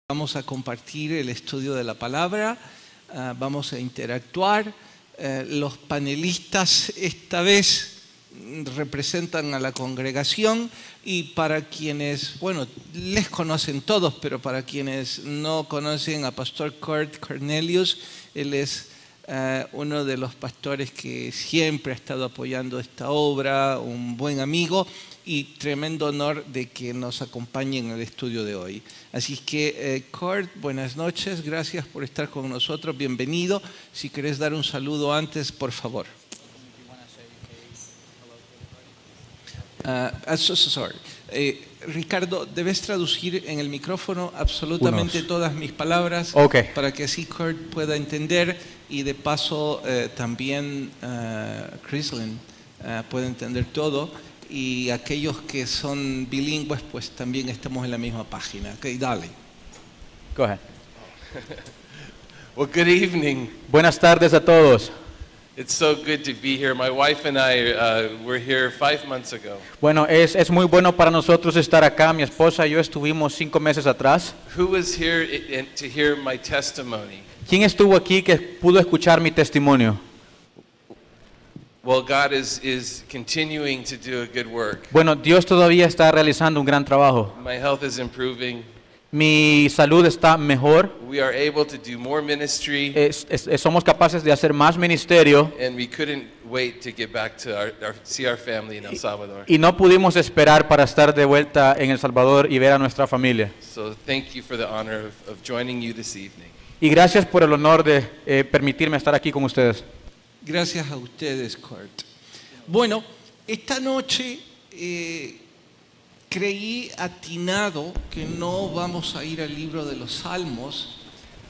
Vamos a compartir el estudio de la palabra, vamos a interactuar. Los panelistas esta vez representan a la congregación y para quienes, bueno, les conocen todos, pero para quienes no conocen a Pastor Kurt Cornelius, él es uno de los pastores que siempre ha estado apoyando esta obra, un buen amigo y tremendo honor de que nos acompañe en el estudio de hoy. Así que, Kurt, buenas noches, gracias por estar con nosotros, bienvenido. Si querés dar un saludo antes, por favor. Sorry. Ricardo, debes traducir en el micrófono absolutamente todas mis palabras para que así Kurt pueda entender y de paso también Chrislyn pueda entender todo y aquellos que son bilingües pues también estamos en la misma página. Okay, dale. Go ahead. Well, good evening. Buenas tardes a todos. It's so good to be here. My wife and I were here 5 months ago. Bueno, es muy bueno para nosotros estar acá. Mi esposa y yo estuvimos 5 meses atrás. Who was here to hear my testimony? ¿Quién estuvo aquí que pudo escuchar mi testimonio? Well, God is continuing to do a good work. Bueno, Dios todavía está realizando un gran trabajo. My health is improving. Mi salud está mejor. We are able to do more ministry. Somos capaces de hacer más ministerio. And we couldn't wait to get back to see our family in El Salvador. Y no pudimos esperar para estar de vuelta en El Salvador y ver a nuestra familia. So thank you for the honor of joining you this evening. Y gracias por el honor de permitirme estar aquí con ustedes. Gracias a ustedes, Kurt. Bueno, esta noche creí atinado que no vamos a ir al libro de los Salmos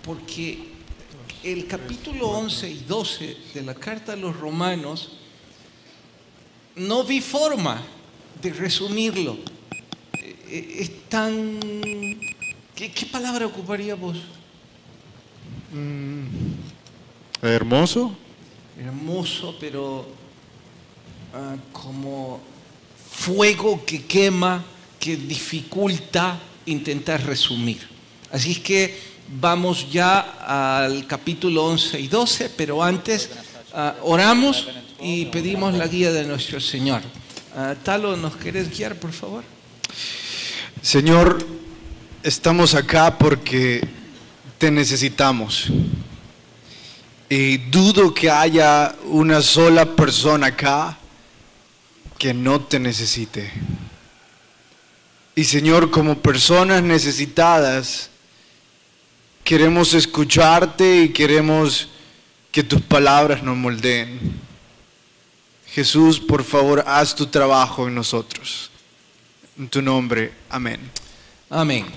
porque el capítulo 11 y 12 de la carta a los Romanos no vi forma de resumirlo. Es tan... ¿Qué palabra ocuparía vos? Hermoso. Hermoso, pero como fuego que quema, que dificulta intentar resumir. Así es que vamos ya al capítulo 11 y 12, pero antes oramos y pedimos la guía de nuestro Señor. Talo, ¿nos querés guiar, por favor? Señor, estamos acá porque te necesitamos. Y dudo que haya una sola persona acá que no te necesite. Y Señor, como personas necesitadas, queremos escucharte y queremos que tus palabras nos moldeen. Jesús, por favor, haz tu trabajo en nosotros. En tu nombre, amén. Amén.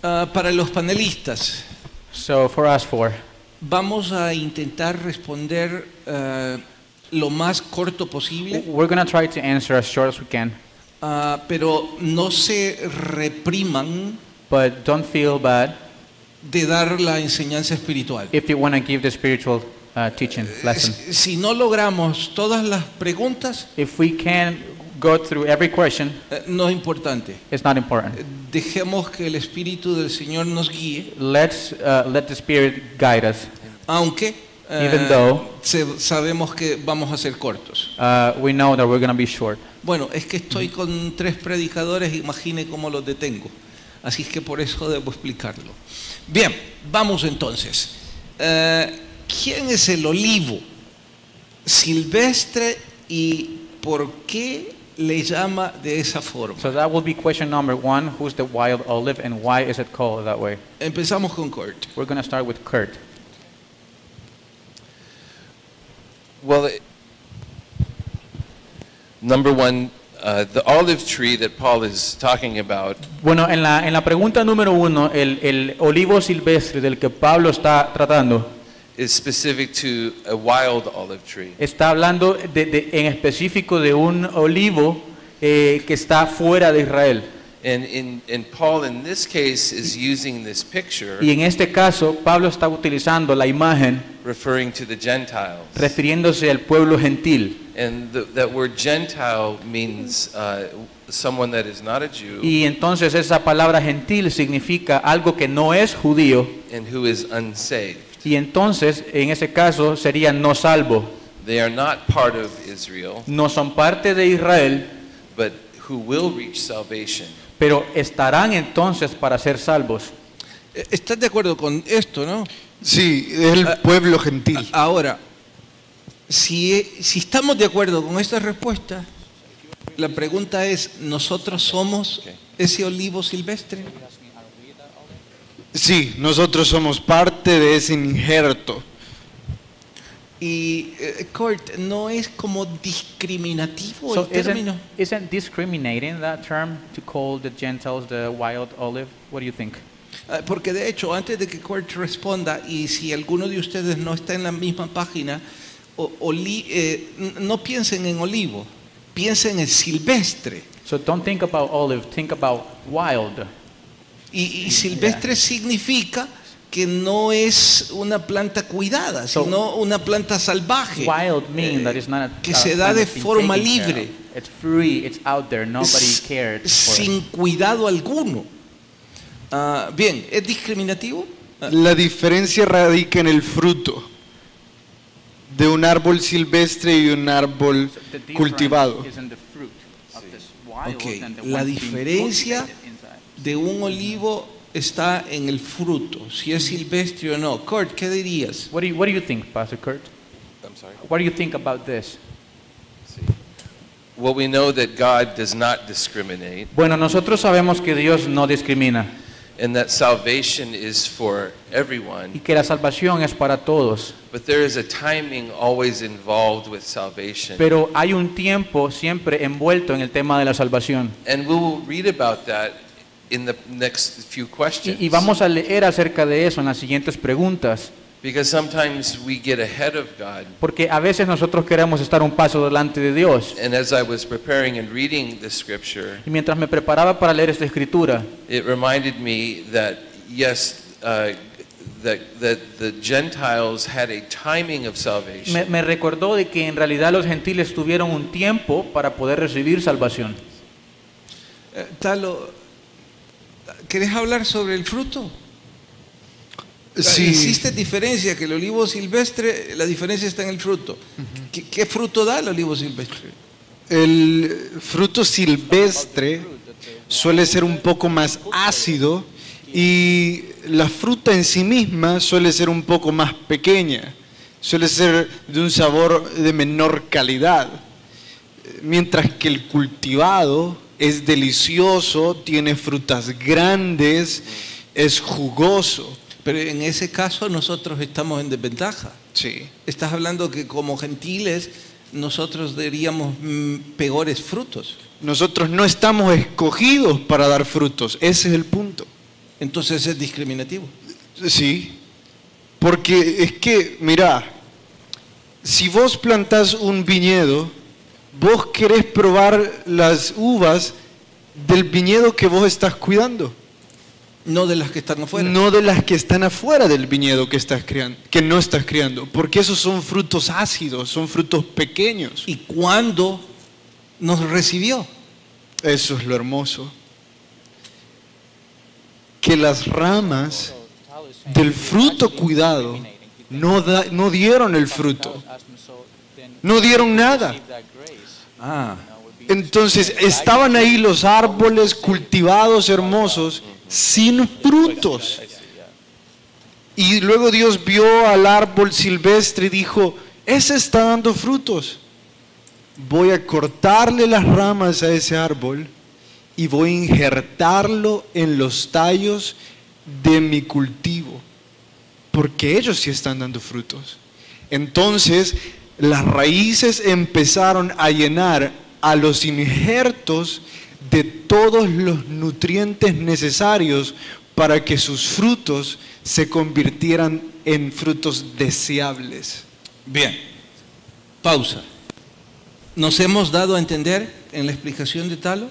Para los panelistas. So for us four. Vamos a intentar responder lo más corto posible. We're going to try to answer as short as we can. Pero no se repriman But don't feel bad de dar la enseñanza espiritual. if you want to give the spiritual teaching lesson. Si no logramos todas las preguntas, If we can go through every question, no es importante. it's not important. Dejemos que el Espíritu del Señor nos guíe, Let the Spirit guide us. aunque Even though sabemos que vamos a ser cortos. We know that we're going to be short. Bueno, es que estoy con 3 predicadores, imagine cómo los detengo. Así es que por eso debo explicarlo. Bien, vamos entonces. ¿Quién es el olivo silvestre y por qué le llama de esa forma? So that will be question number 1. Who's the wild olive and why is it called that way? Empezamos con Kurt. We're going to start with Kurt. Well, number one, the olive tree that Paul is talking about Bueno, en la pregunta número 1, el olivo silvestre del que Pablo está tratando is specific to a wild olive tree. está hablando en específico de un olivo que está fuera de Israel. And Paul in this case is using this picture Y en este caso, Pablo está utilizando la imagen referring to the Gentiles. refiriéndose al pueblo gentil. And that word Gentile means someone that is not a Jew Y entonces esa palabra gentil significa algo que no es judío. and who is unsaved. Y entonces, en ese caso, sería no salvo. They are not part of Israel, No son parte de Israel, but who will reach salvation. pero estarán entonces para ser salvos. ¿Estás de acuerdo con esto, no? Sí, es el pueblo gentil. Ahora, si estamos de acuerdo con esta respuesta, la pregunta es, ¿nosotros somos ese olivo silvestre? Sí, nosotros somos parte de ese injerto. Y Kurt, ¿no es como discriminativo So el término? isn't discriminating that term to call the Gentiles the wild olive? What do you think? Porque de hecho, antes de que Kurt responda, y si alguno de ustedes no está en la misma página, no piensen en olivo, piensen en silvestre. So don't think about olive, think about wild. Y silvestre significa que no es una planta cuidada, So, sino una planta salvaje, Wild means that it's not a que se da de plant that's been forma taken care libre, of. It's free, it's out there, nobody cared for it. sin cuidado alguno. Bien, ¿es discriminativo? La diferencia radica en el fruto de un árbol silvestre y un árbol The difference cultivado. is in the fruit of this wild Ok, and the la one being diferencia cultivated inside. de un olivo está en el fruto, si es silvestre o no. Kurt, ¿qué dirías? What do you think, Pastor Kurt? I'm sorry. What do you think about this? Well, we know that God does not discriminate Bueno, nosotros sabemos que Dios no discrimina and that salvation is for y everyone, que la salvación es para todos, but there is a timing always involved with salvation. pero hay un tiempo siempre envuelto en el tema de la salvación. And we will read about that in the next few questions. Y vamos a leer acerca de eso en las siguientes preguntas, Because sometimes we get ahead of God. porque a veces nosotros queremos estar un paso delante de Dios. And as I was preparing and reading the scripture, Y mientras me preparaba para leer esta escritura, it reminded me that yes, that the Gentiles had a timing of salvation. me recordó de que en realidad los gentiles tuvieron un tiempo para poder recibir salvación. Talo, ¿querés hablar sobre el fruto? Sí, Existe diferencia, que el olivo silvestre, la diferencia está en el fruto. ¿Qué fruto da el olivo silvestre? el fruto silvestre suele ser un poco más ácido y la fruta en sí misma suele ser un poco más pequeña, suele ser de un sabor de menor calidad, mientras que el cultivado es delicioso, tiene frutas grandes, es jugoso. Pero en ese caso nosotros estamos en desventaja. Sí. Estás hablando que como gentiles nosotros daríamos peores frutos. Nosotros no estamos escogidos para dar frutos, ese es el punto. Entonces es discriminativo. Sí, porque es que, mira, si vos plantás un viñedo, vos querés probar las uvas del viñedo que vos estás cuidando, No de las que están afuera. no de las que están afuera del viñedo que estás criando, que no estás criando, porque esos son frutos ácidos, son frutos pequeños. ¿Y cuándo nos recibió? Eso es lo hermoso. Que las ramas del fruto cuidado no dieron el fruto, no dieron nada. Entonces estaban ahí los árboles cultivados hermosos sin frutos. Y luego Dios vio al árbol silvestre y dijo, ese está dando frutos. Voy a cortarle las ramas a ese árbol y voy a injertarlo en los tallos de mi cultivo, porque ellos sí están dando frutos. Entonces las raíces empezaron a llenar a los injertos de todos los nutrientes necesarios para que sus frutos se convirtieran en frutos deseables. Bien, pausa. ¿Nos hemos dado a entender en la explicación de Talo?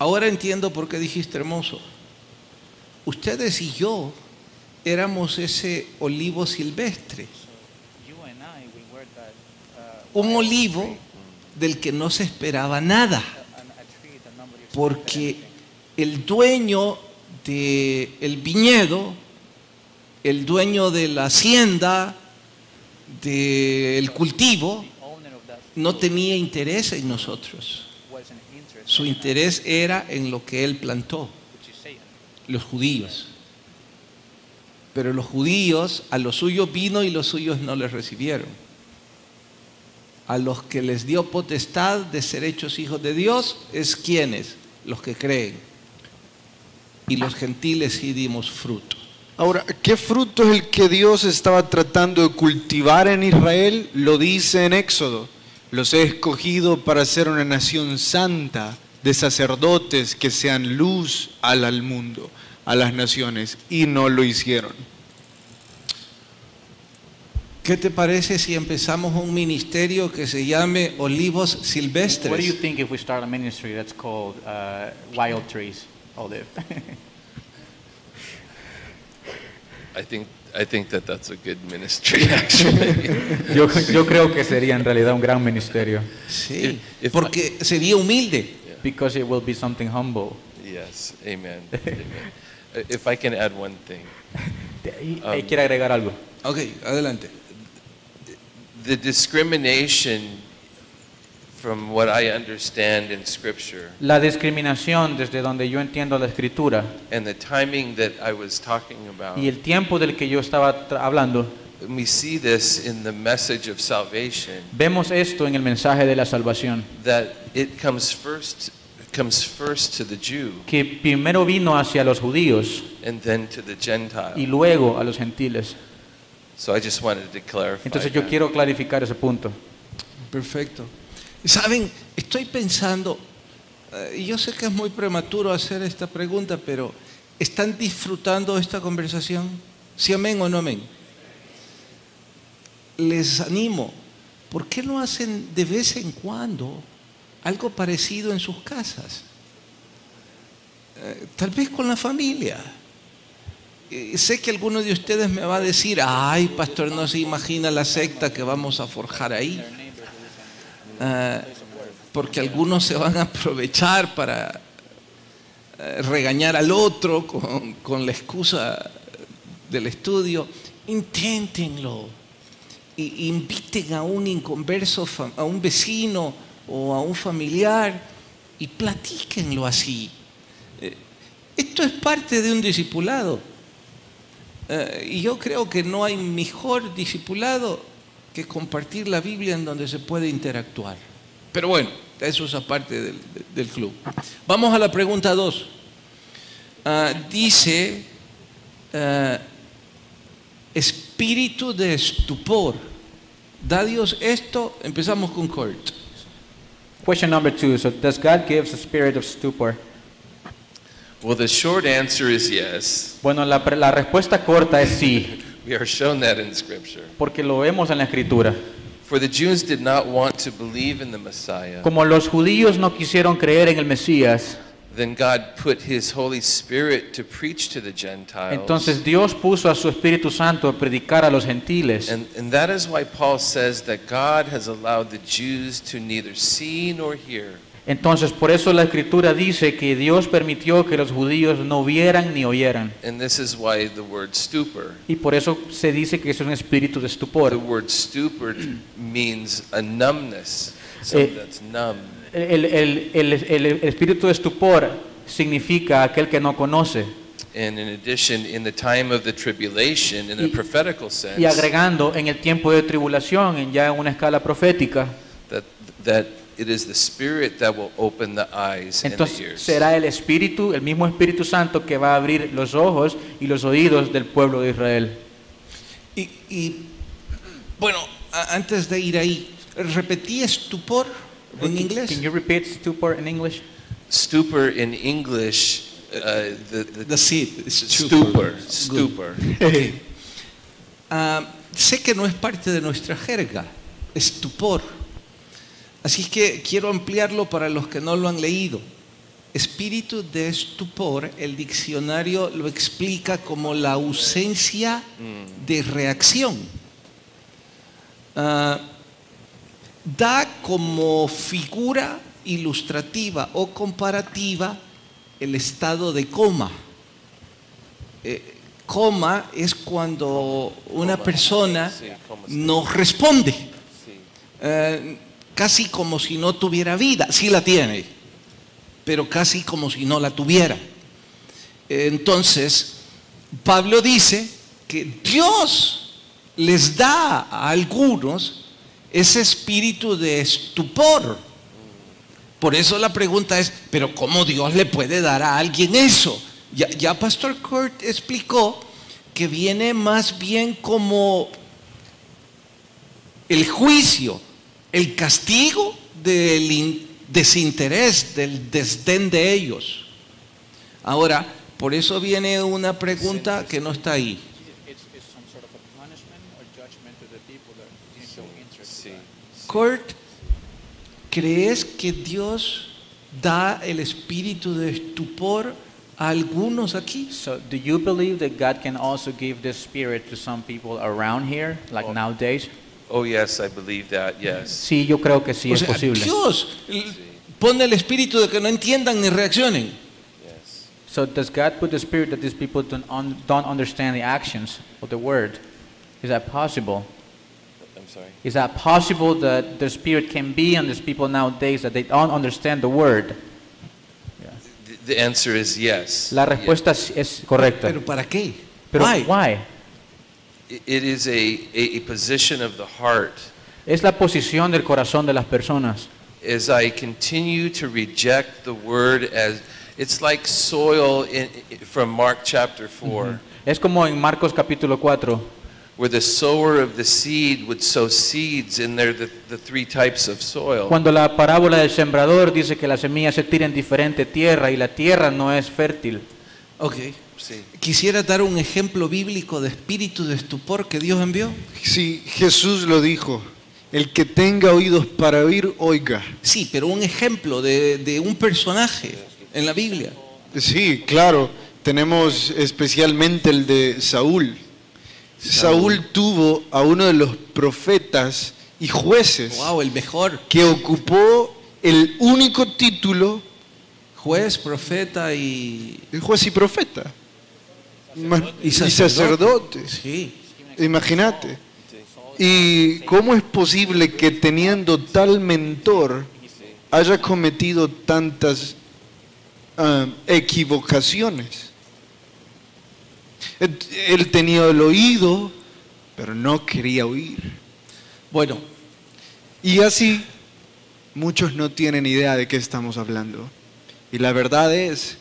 ahora entiendo por qué dijiste hermoso. Ustedes y yo éramos ese olivo silvestre. Un olivo del que no se esperaba nada. Porque el dueño del viñedo, el dueño de la hacienda, del cultivo, no tenía interés en nosotros. Su interés era en lo que él plantó, los judíos. Pero los judíos, a los suyos vino y los suyos no les recibieron. A los que les dio potestad de ser hechos hijos de Dios, ¿es quiénes? Los que creen. Y los gentiles sí dimos fruto. Ahora, ¿qué fruto es el que Dios estaba tratando de cultivar en Israel? Lo dice en Éxodo. Los he escogido para ser una nación santa, de sacerdotes que sean luz al mundo, a las naciones, y no lo hicieron. ¿Qué te parece si empezamos un ministerio que se llame Olivos What do you Silvestres? think if we start a ministry that's called Wild Trees Olive? I think that that's a good ministry, actually. yo creo que sería en realidad un gran ministerio. Sí, If- porque sería humilde. Because it will be something humble. Yes, amen. Amen. If I can add one thing. Quiere agregar algo. Ok, adelante. The discrimination, from what I understand in Scripture, La discriminación desde donde yo entiendo la escritura and the timing that I was talking about, y el tiempo del que yo estaba hablando, we see this in the message of salvation, vemos esto en el mensaje de la salvación, that it comes first to the Jew que primero vino hacia los judíos and then to the Gentile. y luego a los gentiles. So I just wanted to clarify Entonces yo that. quiero clarificar ese punto. Perfecto. Saben, estoy pensando, y yo sé que es muy prematuro hacer esta pregunta, pero ¿están disfrutando esta conversación? ¿Sí amén o no amén? Les animo, ¿por qué no hacen de vez en cuando algo parecido en sus casas? Tal vez con la familia. Sé que alguno de ustedes me va a decir, ay, pastor, no se imagina la secta que vamos a forjar ahí. Porque algunos se van a aprovechar para regañar al otro con la excusa del estudio. Inténtenlo. Inviten a un inconverso, a un vecino o a un familiar y platíquenlo así. Esto es parte de un discipulado. Y yo creo que no hay mejor discipulado que compartir la Biblia en donde se puede interactuar. Pero bueno, eso es aparte del club. Vamos a la pregunta 2. Dice, espíritu de estupor. ¿Da Dios esto? Empezamos con Kurt. Question number 2. So does God give a spirit of stupor? Well, the short answer is yes. Bueno, la respuesta corta es sí, We are shown that in Scripture. porque lo vemos en la escritura. For the Jews did not want to believe in the Messiah, Como los judíos no quisieron creer en el Mesías, then God put His Holy Spirit to preach to the Gentiles. entonces Dios puso a su Espíritu Santo a predicar a los gentiles. And that is why Paul says that God has allowed the Jews to neither see nor hear. Entonces por eso la escritura dice que Dios permitió que los judíos no vieran ni oyeran. And this is why the word stupor. Y por eso se dice que es un espíritu de The estupor. word stupor means a numbness, something that's numb. El espíritu de estupor significa aquel que no conoce. And in addition, in the time of the tribulation, in a prophetical sense, Y agregando en el tiempo de tribulación, ya en una escala profética, that it is the Spirit that will open the eyes and the entonces ears. será el Espíritu, el mismo Espíritu Santo que va a abrir los ojos y los oídos del pueblo de Israel. Bueno, antes de ir ahí, repetí estupor en inglés. Can you repeat stupor in English? Stupor in English, That's it. stupor. Good. Stupor. Okay. Sé que no es parte de nuestra jerga, estupor. Así que quiero ampliarlo para los que no lo han leído. espíritu de estupor, el diccionario lo explica como la ausencia de reacción. Da como figura ilustrativa o comparativa el estado de coma. Coma es cuando una persona no responde, casi como si no tuviera vida. Sí la tiene, pero casi como si no la tuviera. Entonces, Pablo dice que Dios les da a algunos ese espíritu de estupor. Por eso la pregunta es, ¿pero cómo Dios le puede dar a alguien eso? Ya Pastor Kurt explicó que viene más bien como el juicio, el castigo del desinterés, del desdén de ellos. Ahora, por eso viene una pregunta que no está ahí. Kurt, ¿crees que Dios da el espíritu de estupor a algunos aquí? So, do you believe that God can also give this spirit to some people around here, like nowadays? Oh, yes, I believe that, yes. Sí, yo creo que sí O es sea, posible. Dios pone el espíritu de que no entiendan ni reaccionen. Yes. So does God put the spirit that these people don't understand the actions of the word? Is that possible? I'm sorry. Is that possible that the spirit can be on these people nowadays that they don't understand the word? The answer is yes. La respuesta es correcta. ¿Pero para qué? Pero Why? why? It is a position of the heart. Es la posición del corazón de las personas. As I continue to reject the word, as it's like soil from Mark chapter 4, Es como en Marcos capítulo 4, where the sower of the seed would sow seeds, and they're the three types of soil. cuando la parábola del sembrador dice que la semilla se tira en diferente tierra y la tierra no es fértil. Ok. Sí. Quisiera dar un ejemplo bíblico de espíritu de estupor que Dios envió. Sí, Jesús lo dijo. El que tenga oídos para oír, oiga. Sí, pero un ejemplo de un personaje en la Biblia. Sí, claro. Tenemos especialmente el de Saúl. Saúl tuvo a uno de los profetas y jueces Wow, el mejor que ocupó el único título juez, profeta y de juez y profeta. Y sacerdote. sacerdote. Sí. Imagínate. ¿Y cómo es posible que teniendo tal mentor haya cometido tantas equivocaciones? Él tenía el oído, pero no quería oír. Bueno, Y así, muchos no tienen idea de qué estamos hablando. Y la verdad es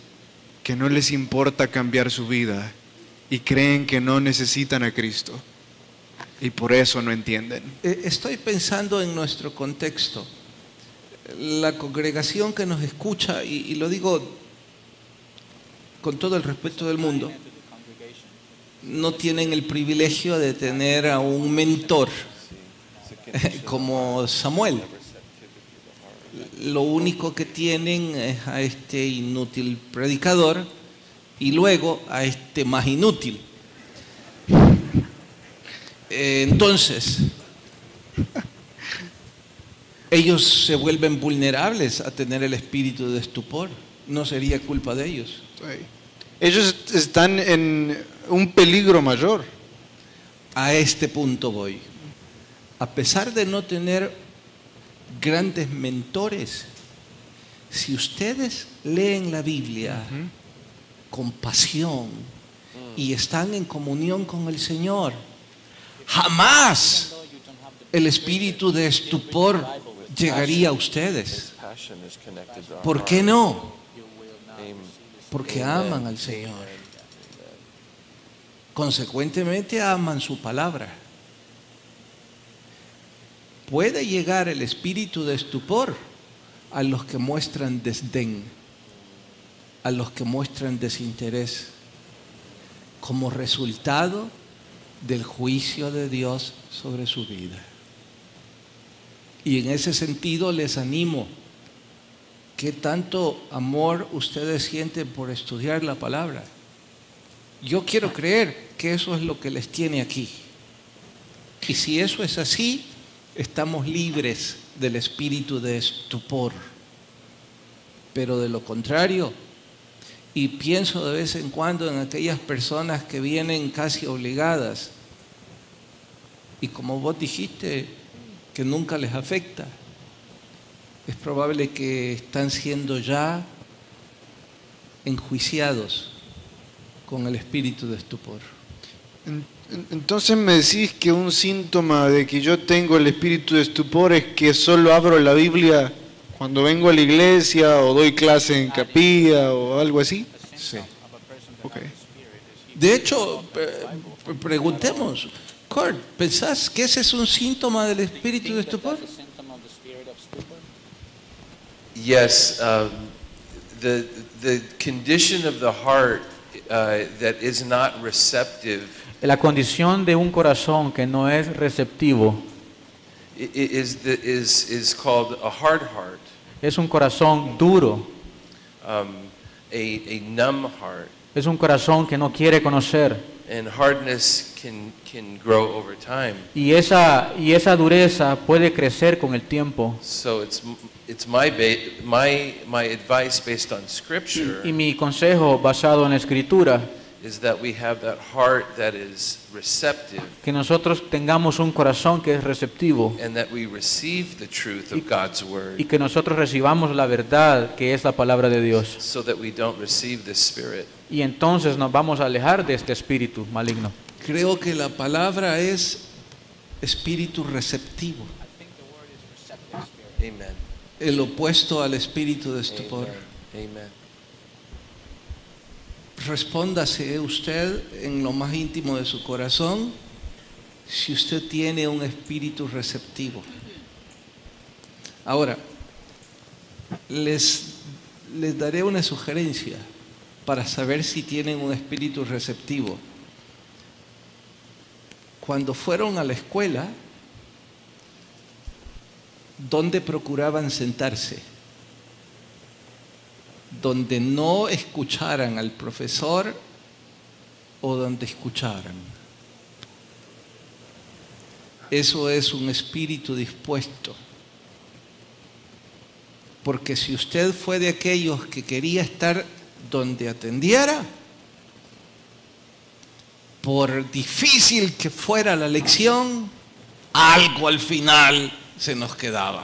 que no les importa cambiar su vida y creen que no necesitan a Cristo. Y por eso no entienden. estoy pensando en nuestro contexto. La congregación que nos escucha, y lo digo con todo el respeto del mundo, no tienen el privilegio de tener a un mentor como Samuel. Lo único que tienen es a este inútil predicador y luego a este más inútil. Entonces, ellos se vuelven vulnerables a tener el espíritu de estupor. No sería culpa de ellos. Ellos están en un peligro mayor. A este punto voy. A pesar de no tener grandes mentores, si ustedes leen la Biblia con pasión y están en comunión con el Señor, jamás el espíritu de estupor llegaría a ustedes. ¿Por qué no? Porque aman al Señor. Consecuentemente aman su palabra. Puede llegar el espíritu de estupor a los que muestran desdén, a los que muestran desinterés, como resultado del juicio de Dios sobre su vida. Y en ese sentido les animo, ¿qué tanto amor ustedes sienten por estudiar la palabra? Yo quiero creer que eso es lo que les tiene aquí. Y si eso es así, estamos libres del espíritu de estupor. Pero de lo contrario, y pienso de vez en cuando en aquellas personas que vienen casi obligadas, y como vos dijiste, que nunca les afecta, es probable que están siendo ya enjuiciados con el espíritu de estupor. Entonces me decís que un síntoma de que yo tengo el espíritu de estupor es que solo abro la Biblia cuando vengo a la iglesia o doy clase en capilla o algo así. Sí. Okay. De hecho, preguntemos, Kurt, ¿pensás que ese es un síntoma del espíritu de estupor? Yes, the condition of the heart that is not receptive La condición de un corazón que no es receptivo is called a hard heart, es un corazón duro, a numb heart, es un corazón que no quiere conocer. and hardness can grow over time. Y esa dureza puede crecer con el tiempo. So it's my advice based on Scripture Y mi consejo basado en la Escritura, is that we have that heart that is receptive, que nosotros tengamos un corazón que es receptivo and that we receive the truth of God's word, y que nosotros recibamos la verdad que es la palabra de Dios. so that we don't receive this spirit. Y entonces nos vamos a alejar de este espíritu maligno. Creo que la palabra es espíritu receptivo, Amen. el opuesto al espíritu de estupor. Amen. Respóndase usted en lo más íntimo de su corazón si usted tiene un espíritu receptivo. Ahora, les daré una sugerencia para saber si tienen un espíritu receptivo. Cuando fueron a la escuela, ¿dónde procuraban sentarse? ¿Donde no escucharan al profesor o donde escucharan? Eso es un espíritu dispuesto. Porque si usted fue de aquellos que quería estar donde atendiera, por difícil que fuera la lección, algo al final se nos quedaba.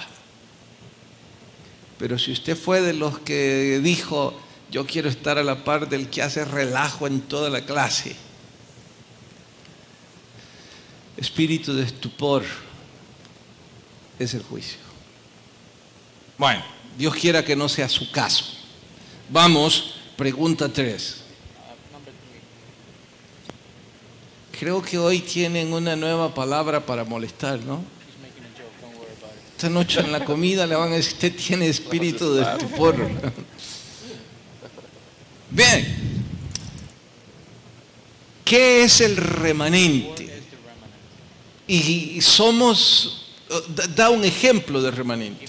Pero si usted fue de los que dijo, yo quiero estar a la par del que hace relajo en toda la clase, espíritu de estupor es el juicio. Bueno, Dios quiera que no sea su caso. Vamos, pregunta 3. Creo que hoy tienen una nueva palabra para molestar, ¿no? Esta noche en la comida le van a decir, usted tiene espíritu de estupor. Bien, ¿qué es el remanente? Y somos, da un ejemplo de remanente.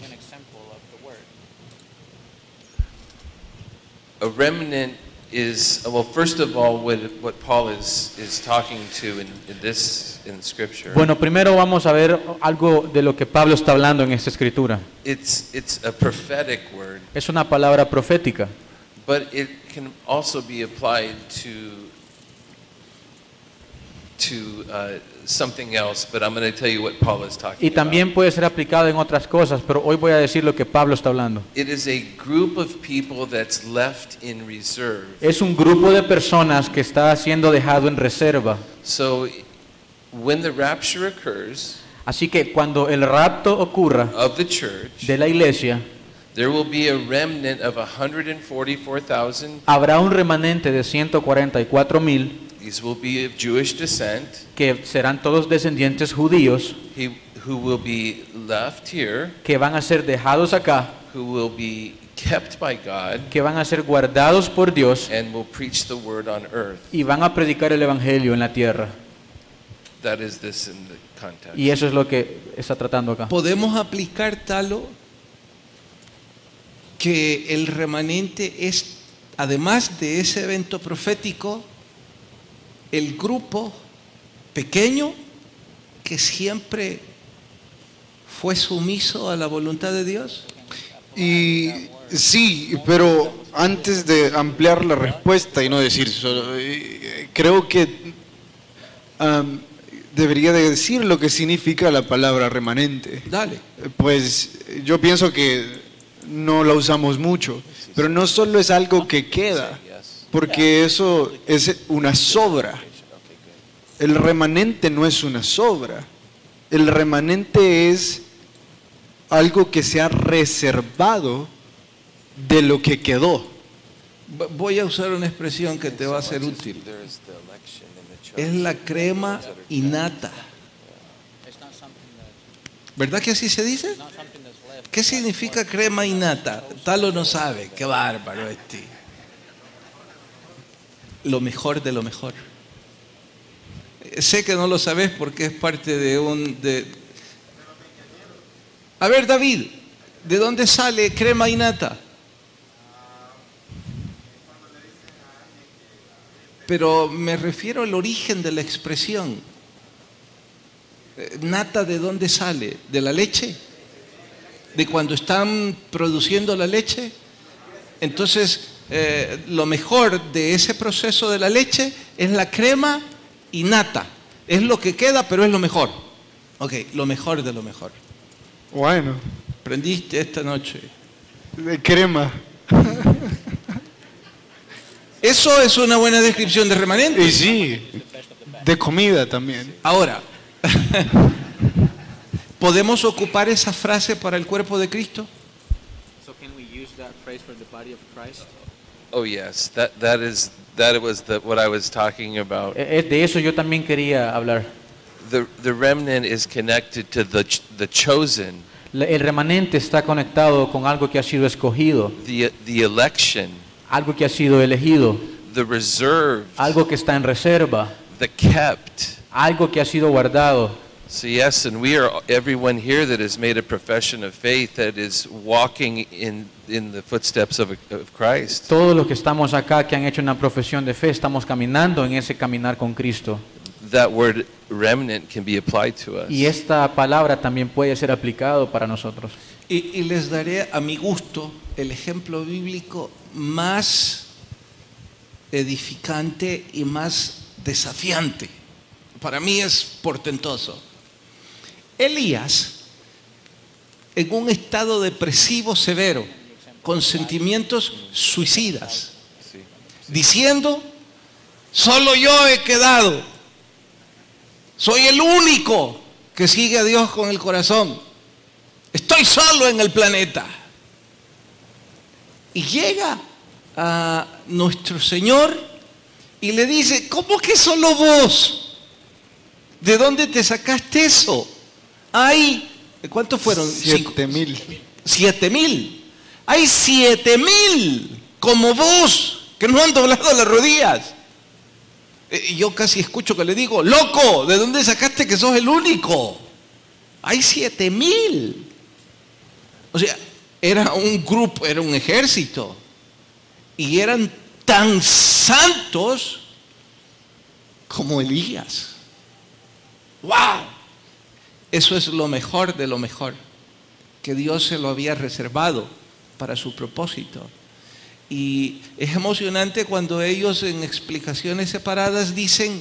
A remnant is, well, first of all, what Paul is talking to in Scripture. Bueno, primero vamos a ver algo de lo que Pablo está hablando en esta escritura. It's a prophetic word, Es una palabra profética, but it can also be applied to something else. But I'm going to tell you what Paul is talking y también about. puede ser aplicado en otras cosas, pero hoy voy a decir lo que Pablo está hablando. It is a group of people that's left in reserve. Es un grupo de personas que está siendo dejado en reserva. So when the rapture occurs Así que cuando el rapto ocurra of the church, de la iglesia, there will be a remnant of 144,000. habrá un remanente de 144,000 These will be of Jewish descent, que serán todos descendientes judíos, who will be left here, que van a ser dejados acá, who will be kept by God, que van a ser guardados por Dios and will preach the word on earth. y van a predicar el evangelio en la tierra. That is this in the context. Y eso es lo que está tratando acá. ¿Podemos aplicar que el remanente es, además de ese evento profético, el grupo pequeño que siempre fue sumiso a la voluntad de Dios? Y sí, pero antes de ampliar la respuesta y no decir solo, creo que debería de decir lo que significa la palabra remanente. Dale. Pues yo pienso que no la usamos mucho, pero no solo es algo que queda, porque eso es una sobra. El remanente no es una sobra. El remanente es algo que se ha reservado de lo que quedó. Voy a usar una expresión que te va a ser útil. Es la crema innata. ¿Verdad que así se dice? ¿Qué significa crema innata? Talo no sabe. Qué bárbaro este. Lo mejor de lo mejor. Sé que no lo sabes porque es parte de un... A ver, David, ¿de dónde sale crema innata? Pero me refiero al origen de la expresión. ¿Nata de dónde sale? ¿De la leche? ¿De cuando están produciendo la leche? Entonces, lo mejor de ese proceso de la leche es la crema innata. Es lo que queda, pero es lo mejor. Ok, lo mejor de lo mejor. Bueno, Aprendiste esta noche. de crema. Eso es una buena descripción de remanente. Y sí, de comida también. Ahora, ¿podemos ocupar esa frase para el cuerpo de Cristo? So can we use that phrase for the body of Christ? Oh yes, that was what I was talking about. De eso yo también quería hablar. The remnant is connected to the chosen, El remanente está conectado con algo que ha sido escogido, the election, algo que ha sido elegido, the reserved, algo que está en reserva, the kept. algo que ha sido guardado. So yes, and we are everyone here that has made a profession of faith, that is walking in the footsteps of Christ. Todos los que estamos acá, que han hecho una profesión de fe, estamos caminando en ese caminar con Cristo. That word remnant can be applied to us. Y esta palabra también puede ser aplicado para nosotros. Y les daré a mi gusto el ejemplo bíblico más edificante y más desafiante. Para mí es portentoso. Elías, en un estado depresivo severo, con sentimientos suicidas, diciendo: solo yo he quedado, soy el único que sigue a Dios con el corazón, estoy solo en el planeta. Y llega a nuestro Señor y le dice: ¿cómo que solo vos? ¿De dónde te sacaste eso? Hay, ¿cuántos fueron? 7,000. 7,000. Hay 7,000 como vos que no han doblado las rodillas. Yo casi escucho que le digo: loco, ¿de dónde sacaste que sos el único? Hay 7,000. O sea, era un grupo, era un ejército. Y eran tan santos como Elías. ¡Wow! Eso es lo mejor de lo mejor, que Dios se lo había reservado para su propósito. Y es emocionante cuando ellos, en explicaciones separadas, dicen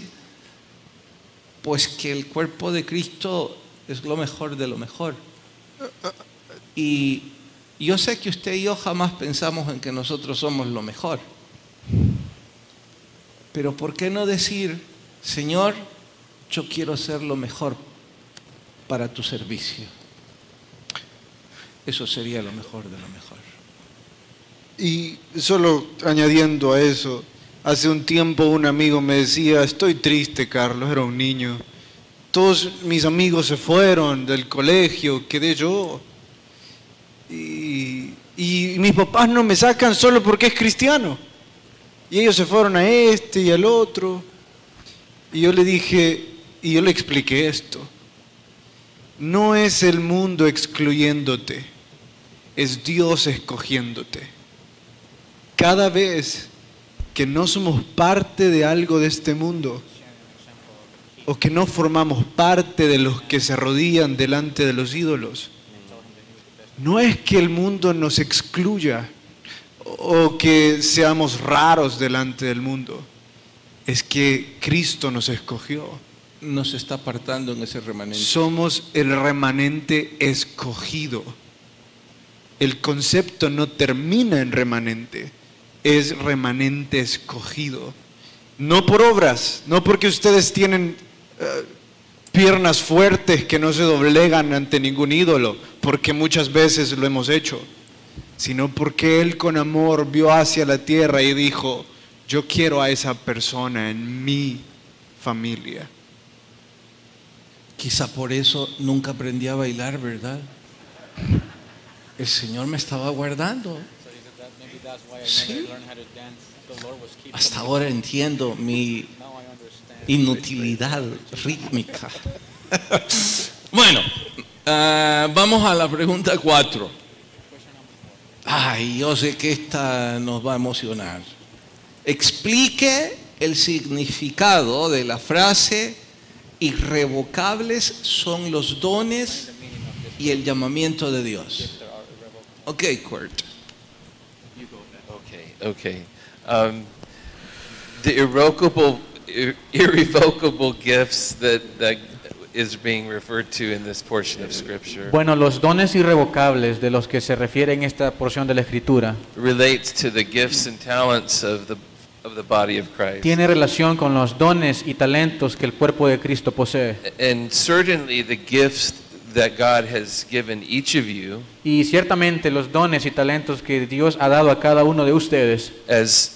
pues que el cuerpo de Cristo es lo mejor de lo mejor. Y yo sé que usted y yo jamás pensamos en que nosotros somos lo mejor. Pero ¿por qué no decir: Señor, yo quiero ser lo mejor para tu servicio? Eso sería lo mejor de lo mejor. Y solo añadiendo a eso, hace un tiempo un amigo me decía: estoy triste, Carlos, era un niño. Todos mis amigos se fueron del colegio, quedé yo. Y mis papás no me sacan solo porque es cristiano. Y ellos se fueron a este y al otro. Y yo le dije, y yo le expliqué esto: no es el mundo excluyéndote, es Dios escogiéndote. Cada vez que no somos parte de algo de este mundo, o que no formamos parte de los que se arrodillan delante de los ídolos, no es que el mundo nos excluya o que seamos raros delante del mundo, es que Cristo nos escogió. Nos está apartando en ese remanente. Somos el remanente escogido. El concepto no termina en remanente, es remanente escogido. No por obras, no porque ustedes tienen piernas fuertes que no se doblegan ante ningún ídolo, porque muchas veces lo hemos hecho, sino porque Él con amor vio hacia la tierra y dijo: yo quiero a esa persona en mi familia. Quizá por eso nunca aprendí a bailar, ¿verdad? El Señor me estaba guardando. Sí. Hasta ahora entiendo mi inutilidad rítmica. Bueno, vamos a la pregunta 4. Ay, yo sé que esta nos va a emocionar. Explique el significado de la frase: irrevocables son los dones y el llamamiento de Dios. Ok, Kurt. Okay. The irrevocable gifts that is being referred to in this portion of Scripture Bueno, los dones irrevocables de los que se refiere en esta porción de la Escritura relates to the gifts and talents of the body of Christ. tiene relación con los dones y talentos que el cuerpo de Cristo posee. And certainly the gifts that God has given each of you Y ciertamente los dones y talentos que Dios ha dado a cada uno de ustedes as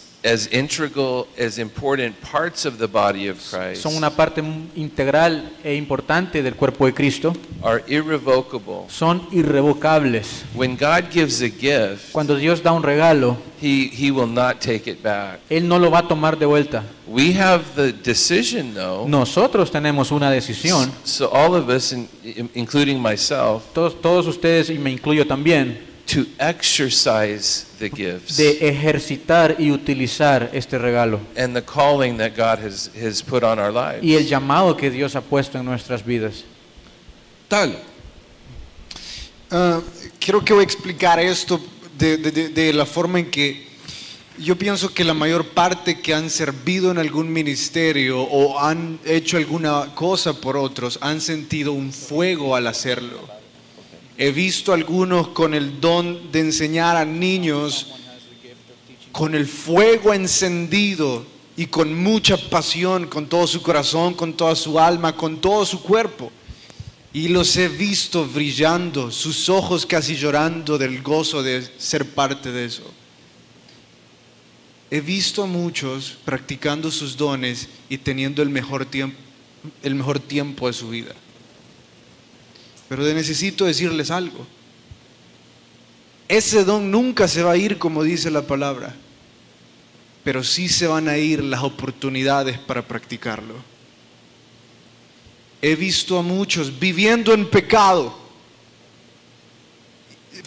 integral, as important parts of the body of Christ son una parte integral e importante del cuerpo de Cristo, are irrevocable. son irrevocables. When God gives a gift, Cuando Dios da un regalo, He will not take it back. Él no lo va a tomar de vuelta. We have the decision, though. Nosotros tenemos una decisión, So all of us, including myself, todos ustedes y me incluyo también, to exercise the gifts de ejercitar y utilizar este regalo and the calling that God has put on our lives. y el llamado que Dios ha puesto en nuestras vidas. Tal. Creo que voy a explicar esto de la forma en que yo pienso que la mayor parte que han servido en algún ministerio o han hecho alguna cosa por otros han sentido un fuego al hacerlo. He visto algunos con el don de enseñar a niños con el fuego encendido y con mucha pasión, con todo su corazón, con toda su alma, con todo su cuerpo. Y los he visto brillando, sus ojos casi llorando del gozo de ser parte de eso. He visto a muchos practicando sus dones y teniendo el mejor tiempo de su vida. Pero necesito decirles algo. Ese don nunca se va a ir como dice la palabra, pero sí se van a ir las oportunidades para practicarlo. He visto a muchos viviendo en pecado,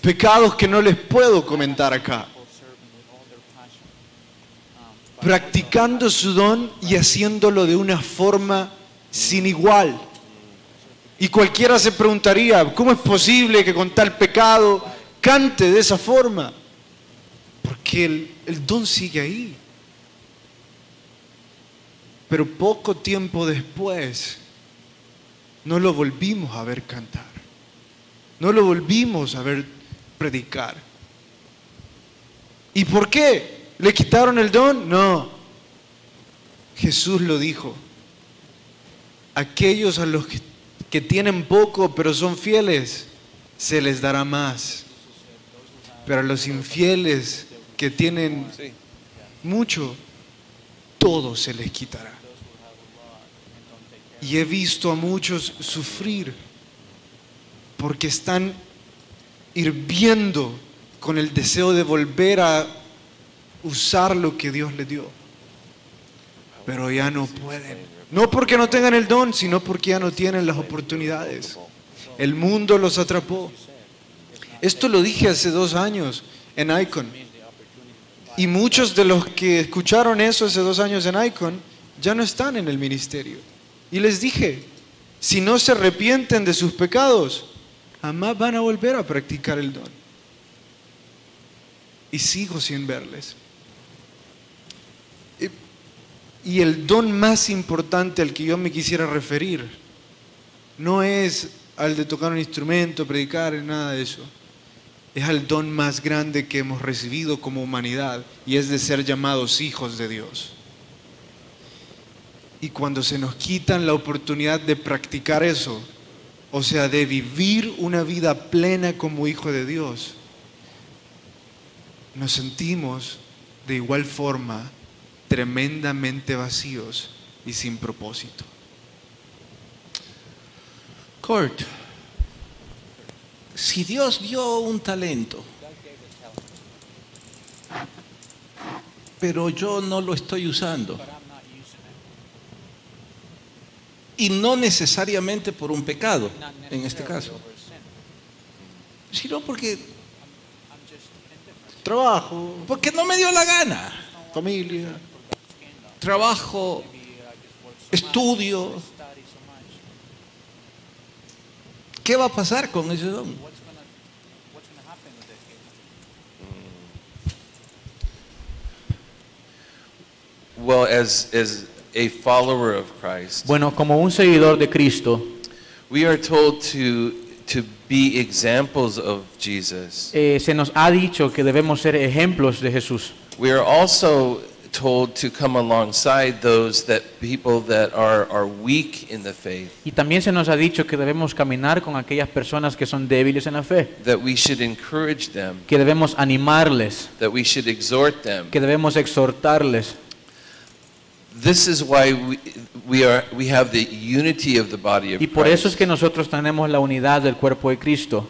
pecados que no les puedo comentar acá, practicando su don y haciéndolo de una forma sin igual. Y cualquiera se preguntaría: ¿cómo es posible que con tal pecado cante de esa forma? Porque el don sigue ahí. Pero poco tiempo después no lo volvimos a ver cantar, no lo volvimos a ver predicar. ¿Y por qué? ¿Le quitaron el don? No. Jesús lo dijo: aquellos a los que tienen poco pero son fieles, se les dará más. Pero a los infieles que tienen mucho, todo se les quitará. Y he visto a muchos sufrir porque están hirviendo con el deseo de volver a usar lo que Dios les dio, pero ya no pueden. No porque no tengan el don, sino porque ya no tienen las oportunidades. El mundo los atrapó. Esto lo dije hace 2 años en Icon. Y muchos de los que escucharon eso hace 2 años en Icon ya no están en el ministerio. Y les dije, si no se arrepienten de sus pecados, jamás van a volver a practicar el don. Y sigo sin verles. Y el don más importante al que yo me quisiera referir no es al de tocar un instrumento, predicar, nada de eso. Es al don más grande que hemos recibido como humanidad, y es de ser llamados hijos de Dios. Y cuando se nos quitan la oportunidad de practicar eso, o sea, de vivir una vida plena como hijo de Dios, nos sentimos de igual forma tremendamente vacíos y sin propósito. Kurt, si Dios dio un talento, pero yo no lo estoy usando, y no necesariamente por un pecado, en este caso, sino porque Trabajo, no me dio la gana. familia. Trabajo, estudio. ¿Qué va a pasar con ese don? Well, as a follower of Christ, Bueno, como un seguidor de Cristo, we are told to be examples of Jesus. se nos ha dicho que debemos ser ejemplos de Jesús. We are also told to come alongside those people that are weak in the faith, Y también se nos ha dicho que debemos caminar con aquellas personas que son débiles en la fe, that we should encourage them, que debemos animarles, that we should exhort them. que debemos exhortarles. This is why we have the unity of the body of Y por eso es Christ. que nosotros tenemos la unidad del cuerpo de Cristo.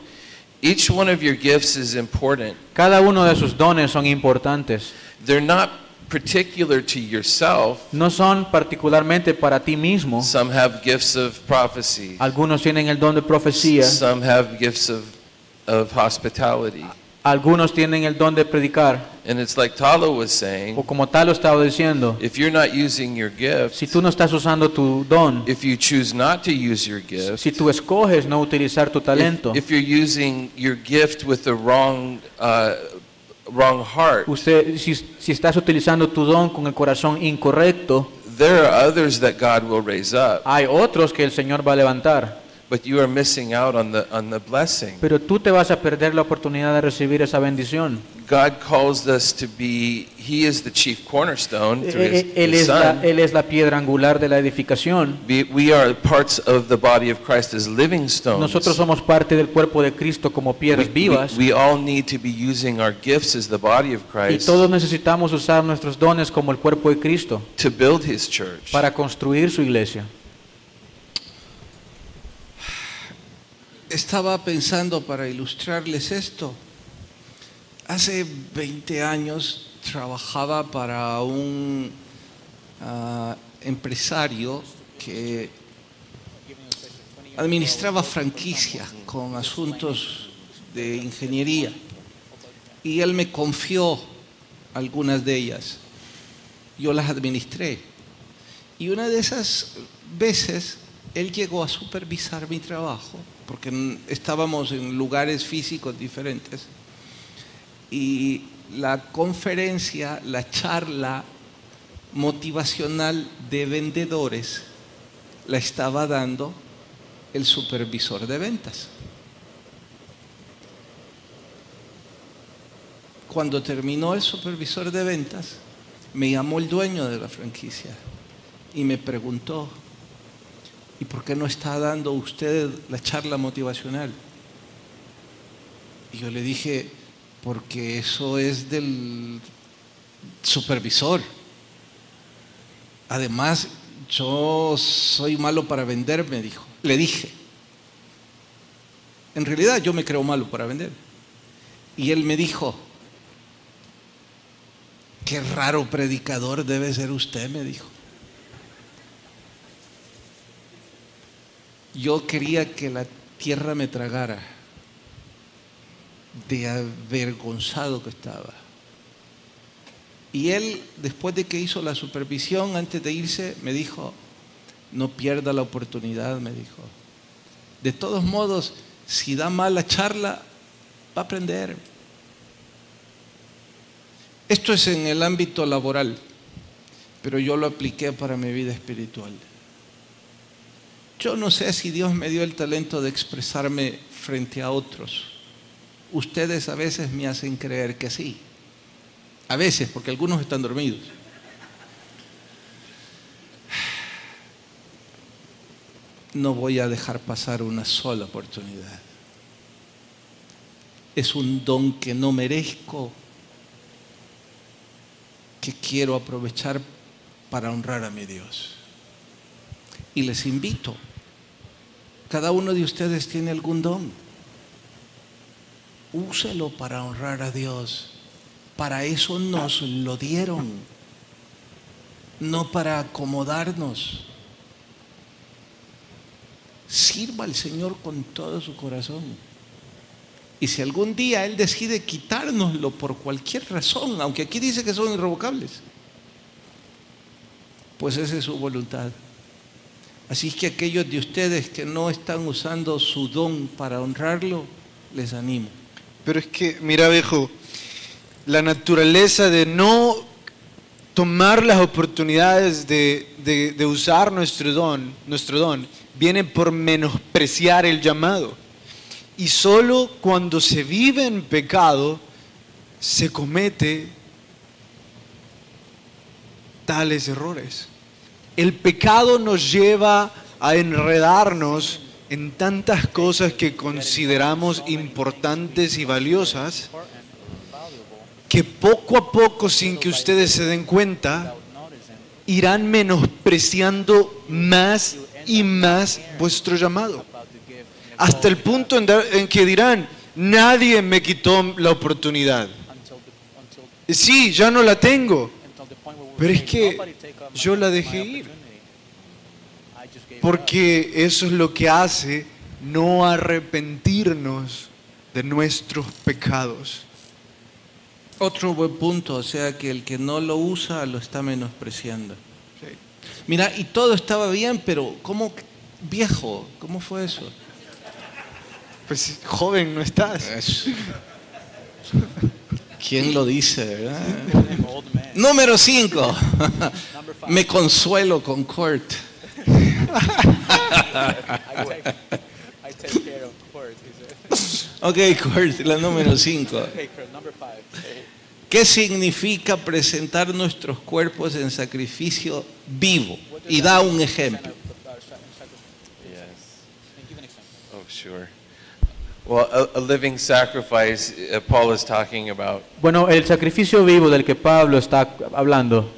Each one of your gifts is important. Cada uno de sus dones son importantes. They're not particular to yourself. No son particularmente para ti mismo. Some have gifts of prophecy. Algunos tienen el don de profecía, Some have gifts of hospitality. algunos tienen el don de predicar. And it's like Talo was saying, O como tal lo estaba diciendo, if you're not using your gift, si tú no estás usando tu don, if you choose not to use your gift, si tú escoges no utilizar tu talento, if you're using your gift with the wrong heart, si estás utilizando tu don con el corazón incorrecto, there are others that God will raise up, hay otros que el Señor va a levantar. but you are missing out on the blessing. Pero tú te vas a perder la oportunidad de recibir esa bendición. God calls us to be, He is the chief cornerstone through Él His Son. Él es la piedra angular de la edificación. We are parts of the body of Christ as living stones. Nosotros somos parte del cuerpo de Cristo como piedras vivas. We all need to be using our gifts as the body of Y Christ todos necesitamos usar nuestros dones como el cuerpo de Cristo to build His church. para construir su iglesia. Estaba pensando para ilustrarles esto. Hace 20 años trabajaba para un empresario que administraba franquicias con asuntos de ingeniería, y él me confió algunas de ellas. Yo las administré, y una de esas veces él llegó a supervisar mi trabajo, porque estábamos en lugares físicos diferentes, y la conferencia, la charla motivacional de vendedores la estaba dando el supervisor de ventas. Cuando terminó el supervisor de ventas, me llamó el dueño de la franquicia y me preguntó: ¿y por qué no está dando usted la charla motivacional? Y yo le dije: porque eso es del supervisor. Además, yo soy malo para vender, me dijo. Le dije: en realidad yo me creo malo para vender. Y él me dijo: qué raro predicador debe ser usted, me dijo. Yo quería que la tierra me tragara. de avergonzado que estaba. Y él, después de que hizo la supervisión, antes de irse, me dijo, no pierda la oportunidad, me dijo. De todos modos, si da mala charla, va a aprender. Esto es en el ámbito laboral, pero yo lo apliqué para mi vida espiritual. Yo no sé si Dios me dio el talento de expresarme frente a otros. Ustedes a veces me hacen creer que sí. A veces, porque algunos están dormidos. No voy a dejar pasar una sola oportunidad. Es un don que no merezco, que quiero aprovechar para honrar a mi Dios. Y les invito, cada uno de ustedes tiene algún don. Úselo para honrar a Dios. Para eso nos lo dieron, no para acomodarnos. Sirva al Señor con todo su corazón. Y si algún día Él decide quitárnoslo por cualquier razón, aunque aquí dice que son irrevocables, pues esa es su voluntad. Así que aquellos de ustedes que no están usando su don para honrarlo, les animo. Pero es que, mira viejo, la naturaleza de no tomar las oportunidades de usar nuestro don viene por menospreciar el llamado. Y solo cuando se vive en pecado se comete tales errores. El pecado nos lleva a enredarnos en tantas cosas que consideramos importantes y valiosas, que poco a poco, sin que ustedes se den cuenta, irán menospreciando más y más vuestro llamado. Hasta el punto en que dirán, nadie me quitó la oportunidad. Sí, ya no la tengo, pero es que yo la dejé ir. Porque eso es lo que hace no arrepentirnos de nuestros pecados. Otro buen punto, o sea que el que no lo usa lo está menospreciando. Sí. Mira, y todo estaba bien, pero ¿cómo, viejo? ¿Cómo fue eso? Pues joven no estás. ¿Quién lo dice, verdad? Número 5. Me consuelo con Kurt. Ok, Kurt, la número 5. ¿Qué significa presentar nuestros cuerpos en sacrificio vivo? Y da un ejemplo. Oh, sure. Well, a living sacrifice, Paul is talking about. Bueno, el sacrificio vivo del que Pablo está hablando.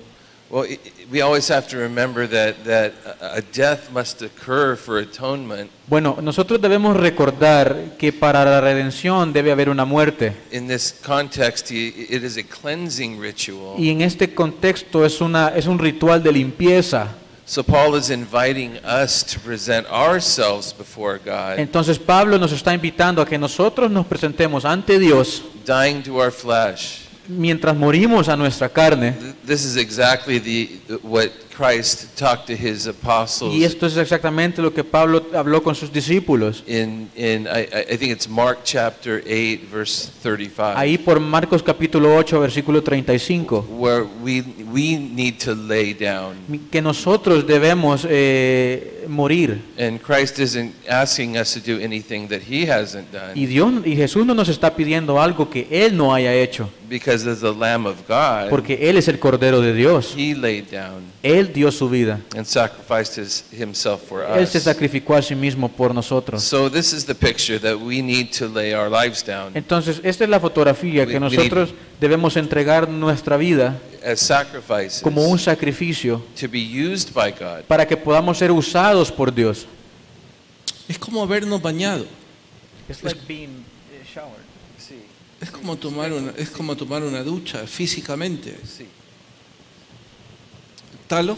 Well, we always have to remember that a death must occur for atonement. Bueno, nosotros debemos recordar que para la redención debe haber una muerte. In this context, it is a cleansing ritual. Y en este contexto es un ritual de limpieza. So Paul is inviting us to present ourselves before God, Entonces Pablo nos está invitando a que nosotros nos presentemos ante Dios dying to our flesh. mientras morimos a nuestra carne. This is exactly what Christ talked to his apostles. Y esto es exactamente lo que Pablo habló con sus discípulos. I think it's Mark chapter 8 verse 35. Ahí por Marcos capítulo 8 versículo 35. Where we need to lay down. Que nosotros debemos morir. And Christ isn't asking us to do anything that he hasn't done. Y Jesús no nos está pidiendo algo que él no haya hecho. Because as the Lamb of God, Porque él es el Cordero de Dios. he laid down Él dio su vida. and sacrificed himself for Él se us. sacrificó a sí mismo por nosotros. So this is the picture that we need to lay our lives down Entonces, esta es la fotografía que nosotros debemos entregar nuestra vida as sacrifices como un sacrificio to be used by God. para que podamos ser usados por Dios. Es como habernos bañado. Sí. Es como tomar una ducha físicamente. Sí. ¿Talo?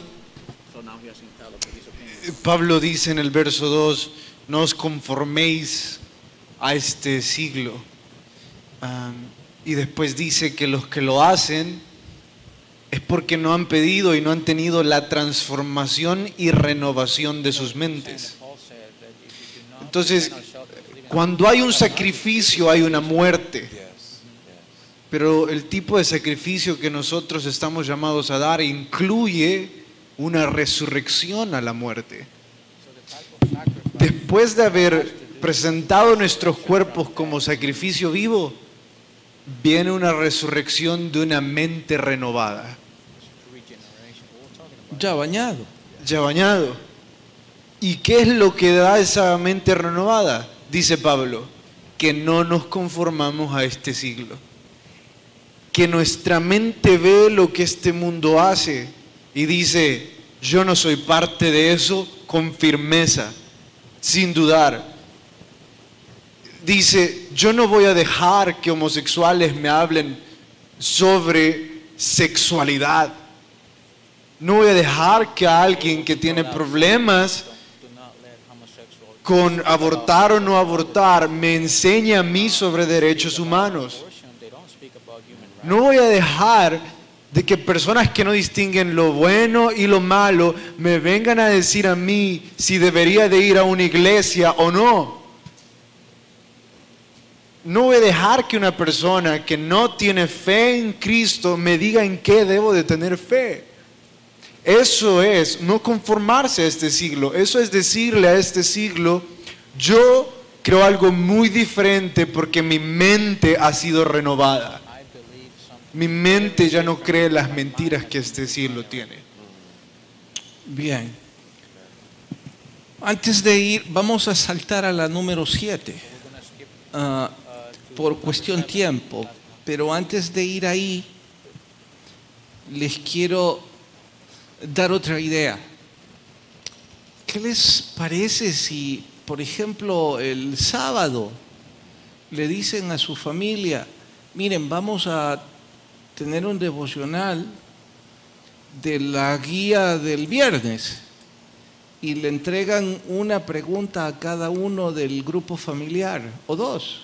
Pablo dice en el verso 2, no os conforméis a este siglo. Y después dice que los que lo hacen es porque no han pedido y no han tenido la transformación y renovación de sus mentes. Entonces, cuando hay un sacrificio hay una muerte. Pero el tipo de sacrificio que nosotros estamos llamados a dar incluye una resurrección a la muerte. Después de haber presentado nuestros cuerpos como sacrificio vivo, viene una resurrección de una mente renovada. Ya bañado. Ya bañado. ¿Y qué es lo que da esa mente renovada? Dice Pablo, que no nos conformamos a este siglo. Que nuestra mente ve lo que este mundo hace y dice, yo no soy parte de eso, con firmeza, sin dudar. Dice, yo no voy a dejar que homosexuales me hablen sobre sexualidad. No voy a dejar que alguien que tiene problemas con abortar o no abortar me enseñe a mí sobre derechos humanos. No voy a dejar de que personas que no distinguen lo bueno y lo malo me vengan a decir a mí si debería de ir a una iglesia o no. No voy a dejar que una persona que no tiene fe en Cristo me diga en qué debo de tener fe. Eso es no conformarse a este siglo. Eso es decirle a este siglo, yo creo algo muy diferente porque mi mente ha sido renovada. Mi mente ya no cree las mentiras que este siglo tiene. Bien. Antes de ir, vamos a saltar a la número 7. Por cuestión tiempo. Pero antes de ir ahí, les quiero dar otra idea. ¿Qué les parece si, por ejemplo, el sábado le dicen a su familia, miren, vamos a tener un devocional de la guía del viernes y le entregan una pregunta a cada uno del grupo familiar o dos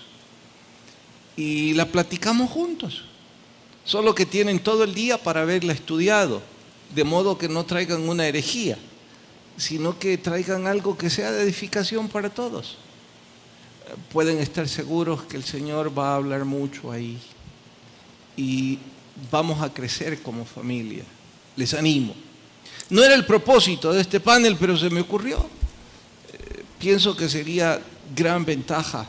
y la platicamos juntos, solo que tienen todo el día para haberla estudiado, de modo que no traigan una herejía, sino que traigan algo que sea de edificación para todos. Pueden estar seguros que el Señor va a hablar mucho ahí y vamos a crecer como familia. Les animo. No era el propósito de este panel, pero se me ocurrió. Pienso que sería gran ventaja.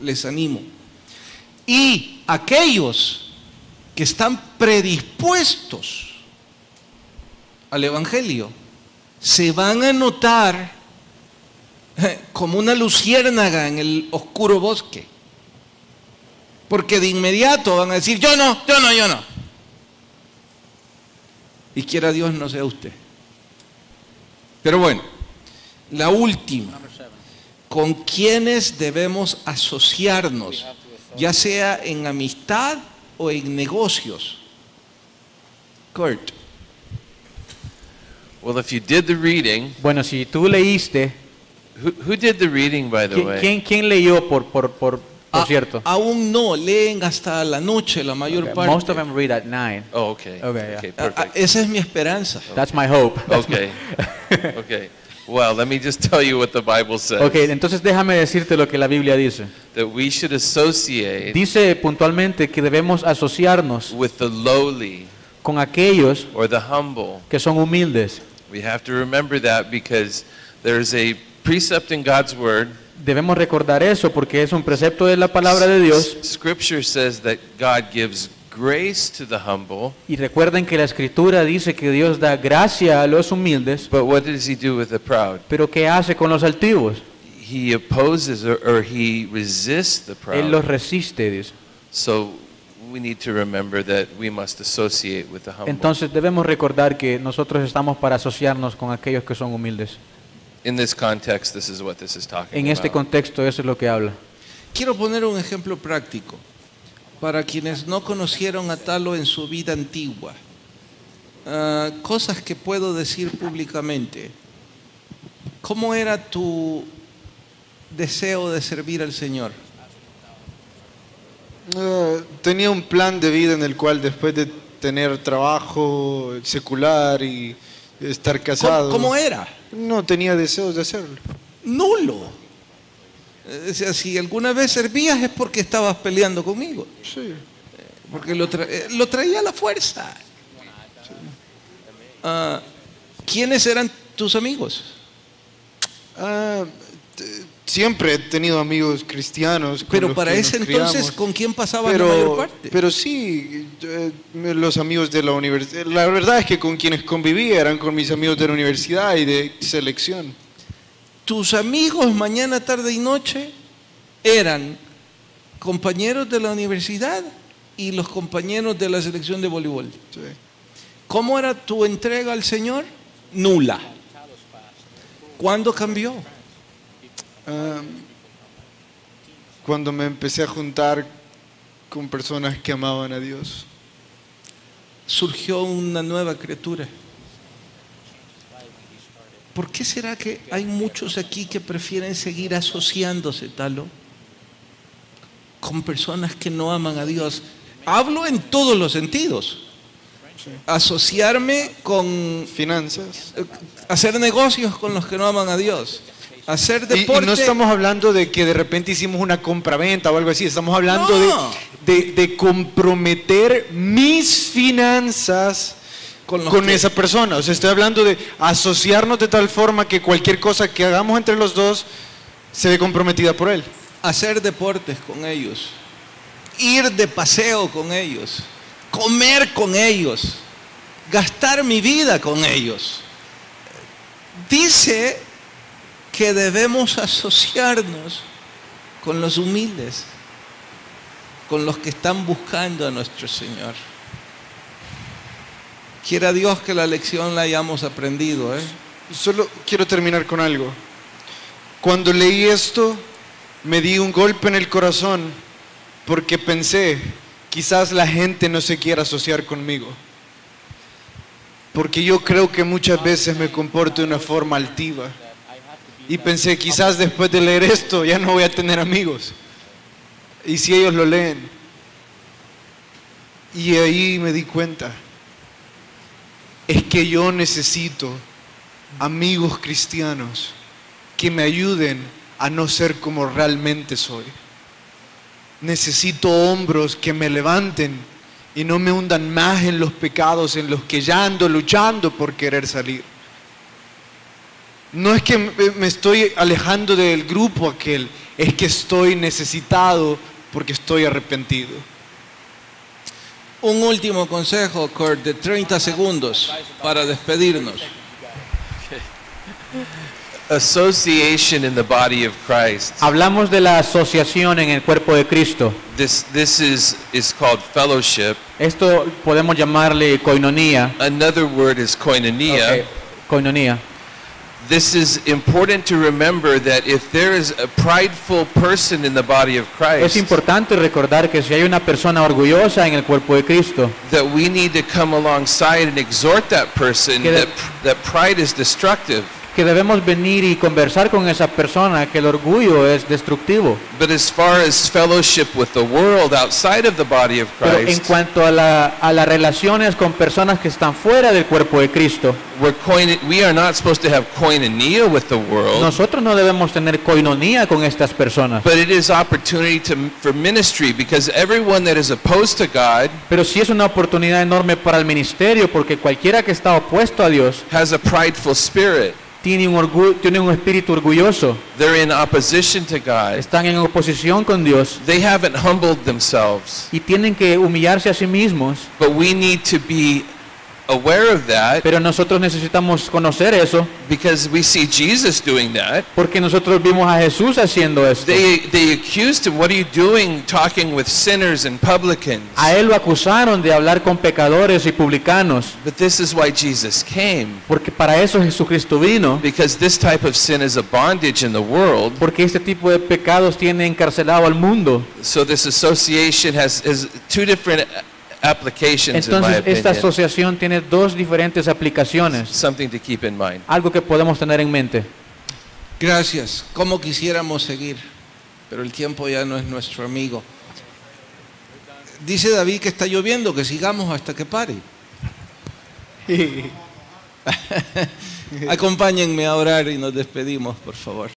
Les animo. Y aquellos que están predispuestos al Evangelio se van a notar como una luciérnaga en el oscuro bosque. Porque de inmediato van a decir, yo no. Y quiera Dios no sea usted. Pero bueno, la última. ¿Con quiénes debemos asociarnos? Ya sea en amistad o en negocios. Kurt. Well, if you did the reading, Bueno, si tú leíste, who did the reading, by the way? ¿quién leyó por cierto? Aún no, leen hasta la noche la mayor Okay, parte. most of them read at 9. Oh, okay. Okay, yeah. Okay, perfect. Esa es mi esperanza. That's my hope. Okay. Okay. Well, let me just tell you what the Bible says. Okay, entonces déjame decirte lo que la Biblia dice. That we should associate Dice puntualmente que debemos asociarnos with the lowly con aquellos or the humble. que son humildes. We have to remember that because there's a precept in God's word. Debemos recordar eso porque es un precepto de la palabra de Dios. Scripture says that God gives grace to the humble. Y recuerden que la Escritura dice que Dios da gracia a los humildes, But what does he do with the proud? pero ¿qué hace con los altivos? He opposes or he resists the Él los proud. resiste, dice. So we need to remember that we must associate with the humble. Entonces debemos recordar que nosotros estamos para asociarnos con aquellos que son humildes. In this context, this is what this is talking En este about. contexto eso es lo que habla. Quiero poner un ejemplo práctico para quienes no conocieron a Talo en su vida antigua. Cosas que puedo decir públicamente. ¿Cómo era tu deseo de servir al Señor? Tenía un plan de vida en el cual después de tener trabajo secular y estar casado, ¿Cómo era? no tenía deseos de hacerlo. Nulo. O sea, si alguna vez servías es porque estabas peleando conmigo. Sí. Porque lo traía a la fuerza. ¿Quiénes eran tus amigos? Siempre he tenido amigos cristianos. con Pero los para que ese nos entonces, criamos. ¿con quién pasabas la mayor parte? Pero sí, los amigos de la universidad. La verdad es que con quienes convivía eran con mis amigos de la universidad y de selección. Tus amigos mañana, tarde y noche eran compañeros de la universidad y los compañeros de la selección de voleibol. Sí. ¿Cómo era tu entrega al Señor? Nula. ¿Cuándo cambió? Cuando me empecé a juntar con personas que amaban a Dios. Surgió una nueva criatura. ¿Por qué será que hay muchos aquí que prefieren seguir asociándose, Talo, con personas que no aman a Dios? Hablo en todos los sentidos. Asociarme con Finanzas. hacer negocios con los que no aman a Dios. Hacer Y deporte. no estamos hablando de que de repente hicimos una compraventa o algo así. Estamos hablando No. de comprometer mis finanzas Con los con que- esa persona. O sea, estoy hablando de asociarnos de tal forma que cualquier cosa que hagamos entre los dos se ve comprometida por él. Hacer deportes con ellos, ir de paseo con ellos, comer con ellos, gastar mi vida con ellos. Dice que debemos asociarnos con los humildes, con los que están buscando a nuestro Señor. Quiera Dios que la lección la hayamos aprendido, ¿eh? Solo quiero terminar con algo. Cuando leí esto, me di un golpe en el corazón porque pensé, quizás la gente no se quiera asociar conmigo. Porque yo creo que muchas veces me comporto de una forma altiva. Y pensé, quizás después de leer esto ya no voy a tener amigos. Y si ellos lo leen. Y ahí me di cuenta. Es que yo necesito amigos cristianos que me ayuden a no ser como realmente soy. Necesito hombros que me levanten y no me hundan más en los pecados en los que ya ando luchando por querer salir. No es que me estoy alejando del grupo aquel, es que estoy necesitado porque estoy arrepentido. Un último consejo, Kurt, de 30 segundos para despedirnos. Association in the body of Christ. Hablamos de la asociación en el cuerpo de Cristo. This is called fellowship. Esto podemos llamarle koinonía. Another word is koinonia. Okay, koinonía. This is important to remember that if there is a prideful person in the body of Es Christ, importante recordar que si hay una persona orgullosa en el cuerpo de Cristo, that we need to come alongside and exhort that person Que de- that pride is destructive. que debemos venir y conversar con esa persona, que el orgullo es destructivo. But as far as fellowship with the world outside of the body of Pero en Christ, cuanto a las relaciones con personas que están fuera del cuerpo de Cristo, we are not supposed to have koinonia with the world, nosotros no debemos tener koinonía con estas personas. but it is opportunity for ministry, because everyone that is opposed to God Pero sí es una oportunidad enorme para el ministerio, porque cualquiera que está opuesto a Dios has a prideful spirit. tiene un espíritu orgulloso. They're in opposition to God. Están en oposición con Dios They haven't humbled themselves. y tienen que humillarse a sí mismos. But we need to be aware of that, Pero nosotros necesitamos conocer eso, because we see Jesus doing that. porque nosotros vimos a Jesús haciendo esto. They accused him, "What are you doing talking with sinners and publicans?" A él lo acusaron de hablar con pecadores y publicanos, But this is why Jesus came, porque para eso Jesucristo vino, because this type of sin is a bondage in the world. porque este tipo de pecados tiene encarcelado al mundo. So this association has two different applications, in my Entonces esta opinion. asociación tiene dos diferentes aplicaciones, Something to keep in mind. algo que podemos tener en mente. Gracias. Como quisiéramos seguir, pero el tiempo ya no es nuestro amigo. Dice David que está lloviendo, que sigamos hasta que pare. Acompáñenme a orar y nos despedimos, por favor.